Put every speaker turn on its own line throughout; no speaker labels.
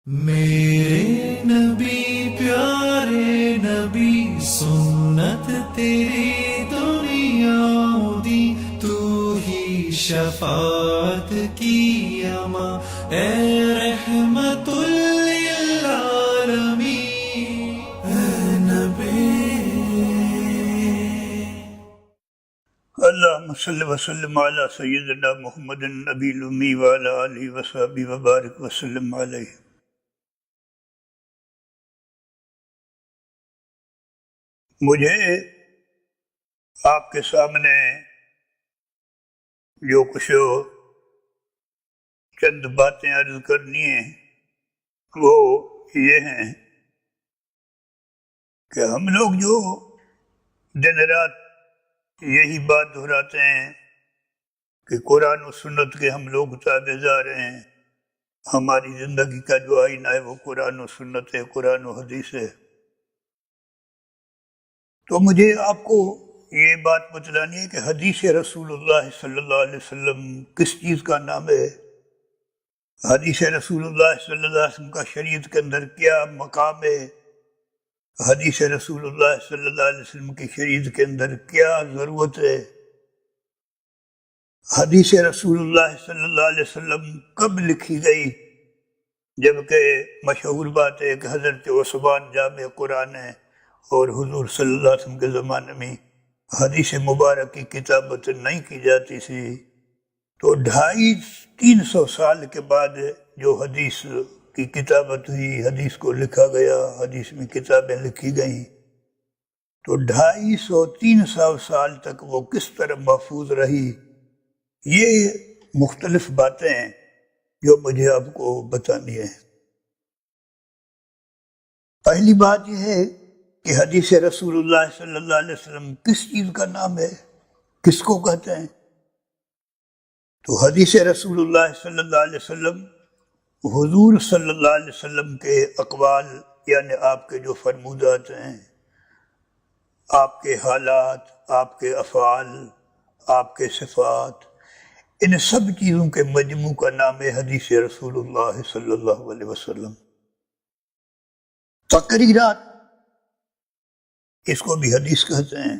میرے نبی پیارے نبی سنت تیری دنیا دی، تو ہی شفاعت کی اما اے رحمت للعالمین اے نبی۔
اللہم صلی وسلم علی سیدنا محمد النبی الامی وعلی آلہ وصحبہ وبارک وسلم علیہ۔ مجھے آپ کے سامنے جو کچھ چند باتیں عرض کرنی ہیں وہ یہ ہیں کہ ہم لوگ جو دن رات یہی بات دہراتے ہیں کہ قرآن و سنت کے ہم لوگ تابعدار ہیں، ہماری زندگی کا جو آئینہ ہے وہ قرآن و سنت ہے، قرآن و حدیث ہے، تو مجھے آپ کو یہ بات بتلانی ہے کہ حدیث رسول اللہ صلی اللہ علیہ وسلم کس چیز کا نام ہے، حدیث رسول اللہ صلی اللہ علیہ وسلم کا شریعت کے اندر کیا مقام ہے، حدیث رسول اللہ صلی اللہ علیہ وسلم کی شریعت کے اندر کیا ضرورت ہے، حدیث رسول اللہ صلی اللہ علیہ وسلم کب لکھی گئی، جبکہ مشہور بات ہے کہ حضرت عثمان جامع قرآن ہے اور حضور صلی اللہ علیہ وسلم کے زمانے میں حدیث مبارک کی کتابت نہیں کی جاتی تھی، تو 250-300 سال کے بعد جو حدیث کی کتابت ہوئی، حدیث کو لکھا گیا، حدیث میں کتابیں لکھی گئیں، تو 250-300 سال تک وہ کس طرح محفوظ رہی، یہ مختلف باتیں ہیں جو مجھے آپ کو بتانی ہے۔ پہلی بات یہ ہے کہ حدیث رسول اللہ صلی اللہ علیہ وسلم کس چیز کا نام ہے، کس کو کہتے ہیں، تو حدیث رسول اللہ صلی اللہ علیہ وسلم حضور صلی اللہ علیہ وسلم کے اقوال، یعنی آپ کے جو فرمودات ہیں، آپ کے حالات، آپ کے افعال، آپ کے صفات، ان سب چیزوں کے مجموع کا نام ہے حدیث رسول اللہ صلی اللہ علیہ وسلم۔ تقریرات، اس کو بھی حدیث کہتے ہیں۔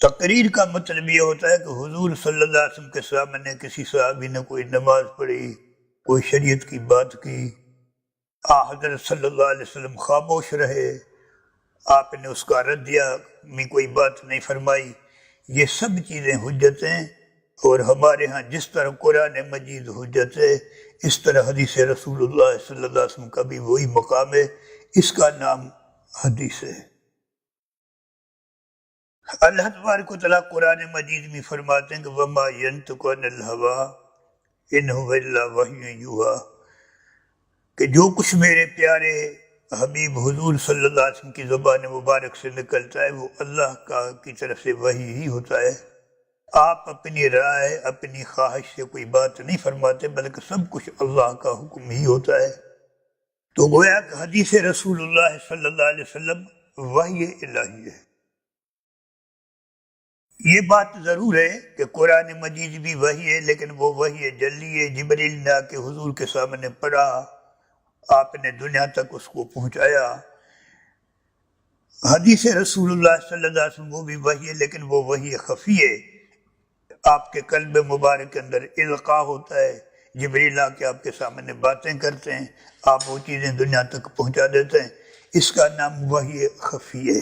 تقریر کا مطلب یہ ہوتا ہے کہ حضور صلی اللہ علیہ وسلم کے سامنے کسی صحابی نے کوئی نماز پڑھی، کوئی شریعت کی بات کی، حضرت صلی اللہ علیہ وسلم خاموش رہے، آپ نے اس کا ردیہ میں کوئی بات نہیں فرمائی، یہ سب چیزیں حجت ہیں، اور ہمارے ہاں جس طرح قرآن مجید حجت ہے، اس طرح حدیث رسول اللہ صلی اللہ علیہ وسلم کا بھی وہی مقام ہے، اس کا نام حدیث ہے۔ اللہ تبارک و تعالیٰ قرآن مجید میں فرماتے ہیں کہ وَمَا يَنْطِقُ عَنِ الْهَوَىٰ إِنْ هُوَ إِلَّا وَحْيٌ يُوحَىٰ، کہ جو کچھ میرے پیارے حبیب حضور صلی اللہ علیہ وسلم کی زبان مبارک سے نکلتا ہے وہ اللہ کی طرف سے وحی ہی ہوتا ہے، آپ اپنی رائے، اپنی خواہش سے کوئی بات نہیں فرماتے، بلکہ سب کچھ اللہ کا حکم ہی ہوتا ہے۔ تو گویا کہ حدیث رسول اللہ صلی اللہ علیہ وسلم وحی الہی ہے۔ یہ بات ضرور ہے کہ قرآن مجید بھی وحی ہے، لیکن وہ وحی جلی ہے، جبریل نے آ کے حضور کے سامنے پڑھا، آپ نے دنیا تک اس کو پہنچایا۔ حدیث رسول اللہ صلی اللہ علیہ وسلم وہ بھی وحی ہے، لیکن وہ وحی خفی ہے، آپ کے قلب مبارک کے اندر القاء ہوتا ہے، جبریل آ کے آپ کے سامنے باتیں کرتے ہیں، آپ وہ چیزیں دنیا تک پہنچا دیتے ہیں، اس کا نام وحی خفی ہے۔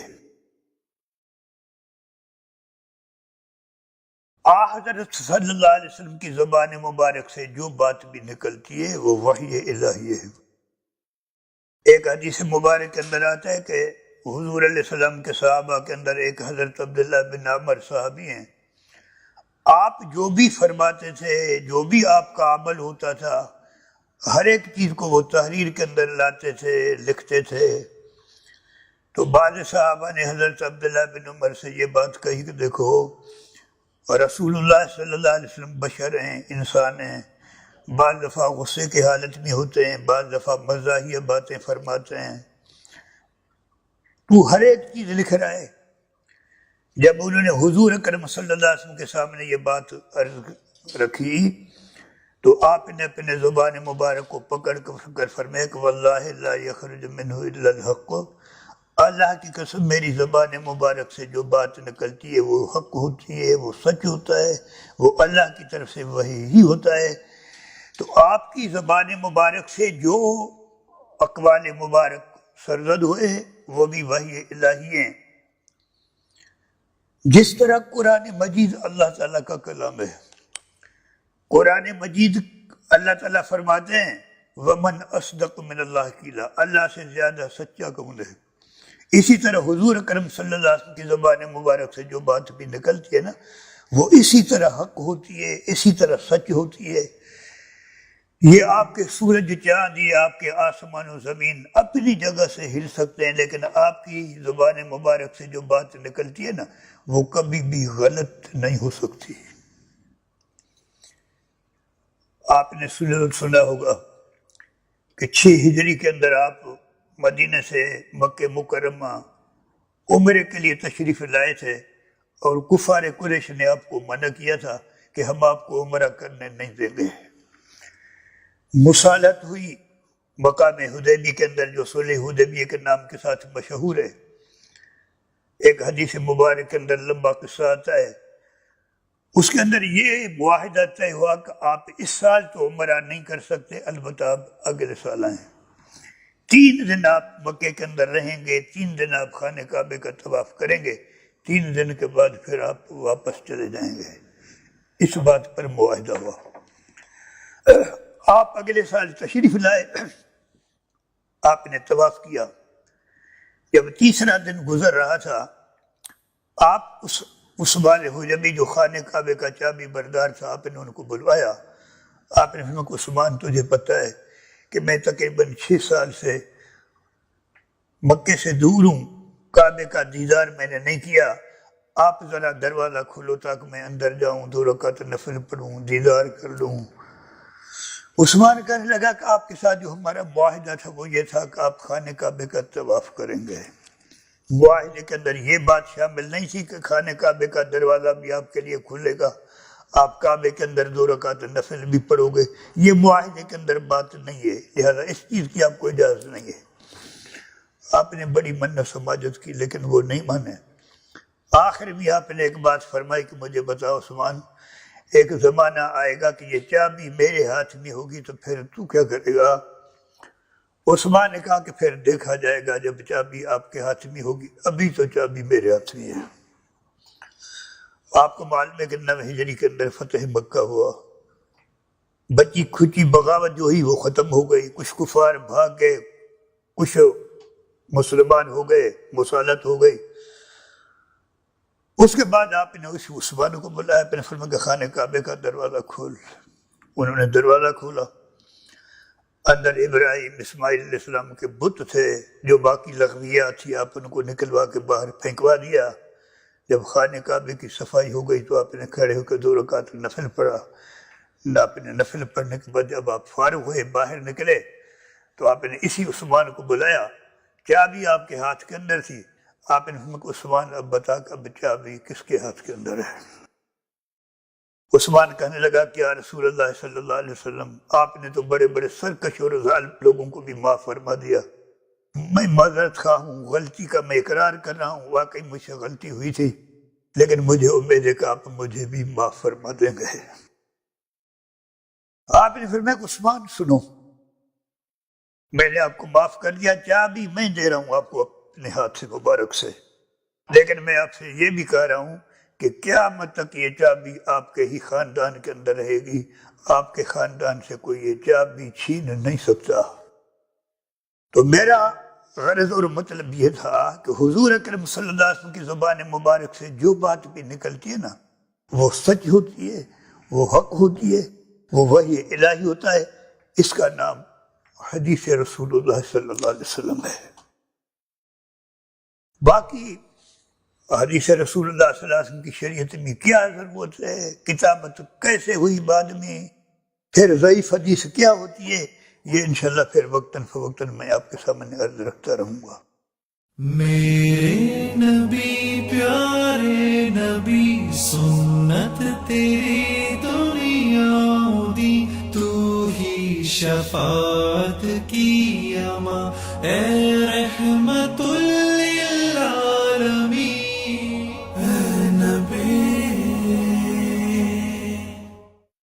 حضرت صلی اللہ علیہ وسلم کی زبان مبارک سے جو بات بھی نکلتی ہے وہ وحی الہی ہے۔ ایک حدیث مبارک کے اندر آتا ہے کہ حضور علیہ السلام کے صحابہ کے اندر ایک حضرت عبداللہ بن عمر صحابی ہیں، آپ جو بھی فرماتے تھے، جو بھی آپ کا عمل ہوتا تھا، ہر ایک چیز کو وہ تحریر کے اندر لاتے تھے، لکھتے تھے۔ تو بعض صحابہ نے حضرت عبداللہ بن عمر سے یہ بات کہی کہ دیکھو رسول اللہ صلی اللہ علیہ وسلم بشر ہیں، انسان ہیں، بعض دفعہ غصے کی حالت میں ہوتے ہیں، بعض دفعہ مزاحیہ باتیں فرماتے ہیں، تو ہر ایک چیز لکھ رہا ہے۔ جب انہوں نے حضور اکرم صلی اللہ علیہ وسلم کے سامنے یہ بات عرض رکھی تو آپ نے اپنے زبان مبارک کو پکڑ کر فرمایا کہ واللہ لا یخرج منہ الا الحق، اللہ کی قسم میری زبان مبارک سے جو بات نکلتی ہے وہ حق ہوتی ہے، وہ سچ ہوتا ہے، وہ اللہ کی طرف سے وحی ہی ہوتا ہے۔ تو آپ کی زبان مبارک سے جو اقوال مبارک سرزد ہوئے ہیں وہ بھی وحی الہی ہیں، جس طرح قرآن مجید اللہ تعالیٰ کا کلام ہے۔ قرآن مجید اللہ تعالیٰ فرماتے ہیں وَمَنْ أَصْدَقُ مِنَ اللَّهِ قِيلًا، اللہ سے زیادہ سچا کون ہے۔ اسی طرح حضور اکرم صلی اللہ علیہ وسلم کی زبان مبارک سے جو بات بھی نکلتی ہے نا وہ اسی طرح حق ہوتی ہے، اسی طرح سچ ہوتی ہے۔ یہ آپ کے سورج چاند، یہ آپ کے آسمان و زمین اپنی جگہ سے ہل سکتے ہیں، لیکن آپ کی زبان مبارک سے جو بات نکلتی ہے نا وہ کبھی بھی غلط نہیں ہو سکتی۔ آپ نے سنا ہوگا کہ 6 ہجری کے اندر آپ مدینہ سے مکہ مکرمہ عمرے کے لیے تشریف لائے تھے، اور کفار قریش نے آپ کو منع کیا تھا کہ ہم آپ کو عمرہ کرنے نہیں دیں گے۔ مصالحت ہوئی مقام حدیبیہ کے اندر، جو صلح حدیبیہ کے نام کے ساتھ مشہور ہے۔ ایک حدیث مبارک کے اندر لمبا قصہ آتا ہے، اس کے اندر یہ معاہدہ طے ہوا کہ آپ اس سال تو عمرہ نہیں کر سکتے، البتہ آپ اگلے سال آئیں۔ 3 دن آپ مکے کے اندر رہیں گے، 3 دن آپ خانہ کعبے کا طواف کریں گے، 3 دن کے بعد پھر آپ واپس چلے جائیں گے۔ اس بات پر معاہدہ ہوا۔ آپ اگلے سال تشریف لائے، آپ نے طواف کیا۔ جب تیسرا دن گزر رہا تھا، آپ عثمان حجبی جو خانہ کعبے کا چابی بردار تھا، آپ نے ان کو بلوایا۔ آپ نے فرمایا کہ عثمان تجھے پتہ ہے کہ میں تقریباً 6 سال سے مکے سے دور ہوں، کعبے کا دیدار میں نے نہیں کیا، آپ ذرا دروازہ کھولو تاکہ میں اندر جاؤں، 2 رکعت نفل پڑھوں، دیدار کر لوں۔ عثمان کہنے لگا کہ آپ کے ساتھ جو ہمارا معاہدہ تھا وہ یہ تھا کہ آپ خانہ کعبے کا طواف کریں گے۔ معاہدے کے اندر یہ بات شامل نہیں تھی کہ خانہ کعبے کا دروازہ بھی آپ کے لیے کھلے گا، آپ کعبے کے اندر 2 رکعت نفل بھی پڑھو گے، یہ معاہدے کے اندر بات نہیں ہے، لہذا اس چیز کی آپ کو اجازت نہیں ہے۔ آپ نے بڑی منت سماجت کی لیکن وہ نہیں مانے۔ آخر بھی آپ نے ایک بات فرمائی کہ مجھے بتاؤ عثمان، ایک زمانہ آئے گا کہ یہ چابی میرے ہاتھ میں ہوگی تو پھر تو کیا کرے گا؟ عثمان نے کہا کہ پھر دیکھا جائے گا جب چابی آپ کے ہاتھ میں ہوگی، ابھی تو چابی میرے ہاتھ میں ہے۔ آپ کو معلوم ہے کہ 9 ہجری کے اندر فتح مکہ ہوا، بچی کھچی بغاوت جو ہوئی وہ ختم ہو گئی، کچھ کفار بھاگ گئے، کچھ مسلمان ہو گئے، مصالحت ہو گئی۔ اس کے بعد آپ نے اس عثمان کو بلایا، اپنے فرمایا کہ خانہ کعبے کا دروازہ کھول۔ انہوں نے دروازہ کھولا، اندر ابراہیم اسماعیل علیہ السلام کے بت تھے، جو باقی لغویات تھی آپ ان کو نکلوا کے باہر پھینکوا دیا۔ جب خانہ کعبے کی صفائی ہو گئی تو آپ نے کھڑے ہو کے 2 رکعت نفل پڑھا۔ آپ نے نفل پڑھنے کے بعد جب آپ فارغ ہوئے باہر نکلے تو آپ نے اسی عثمان کو بلایا، چابی آپ کے ہاتھ کے اندر تھی۔ آپ نے فرمایا کہ عثمان اب بتا کہ اب چابی کس کے ہاتھ کے اندر ہے؟ عثمان کہنے لگا کہ یا رسول اللہ صلی اللہ علیہ وسلم، آپ نے تو بڑے بڑے سرکش اور ظالم لوگوں کو بھی معاف فرما دیا، میں معذرت خواہ ہوں، غلطی کا میں اقرار کر رہا ہوں، واقعی مجھ سے غلطی ہوئی تھی، لیکن مجھے امید ہے کہ آپ مجھے بھی معاف فرما دیں گے۔ آپ نے فرمایا کہ عثمان سنو، میں نے آپ کو معاف کر دیا، چابی میں دے رہا ہوں آپ کو اپنے ہاتھ سے مبارک سے، لیکن میں آپ سے یہ بھی کہہ رہا ہوں کہ قیامت تک یہ چابی آپ کے ہی خاندان کے اندر رہے گی، آپ کے خاندان سے کوئی یہ چابی چھین نہیں سکتا۔ تو میرا غرض اور مطلب یہ تھا کہ حضور اکرم صلی اللہ علیہ وسلم کی زبان مبارک سے جو بات بھی نکلتی ہے نا وہ سچ ہوتی ہے، وہ حق ہوتی ہے، وہ وحی الہی ہوتا ہے۔ اس کا نام حدیث رسول اللہ صلی اللہ علیہ وسلم ہے۔ باقی حدیث رسول اللہ صلی اللہ علیہ وسلم کی شریعت میں کیا ضرورت ہے، کتابت کیسے ہوئی بعد میں، پھر ضعیف حدیث کیا ہوتی ہے، یہ انشاءاللہ پھر وقتاً فوقتاً میں آپ کے سامنے عرض رکھتا رہوں گا۔
میرے نبی پیارے نبی، سنت تیری دنیا دی شفاعت کی اما اے رحمت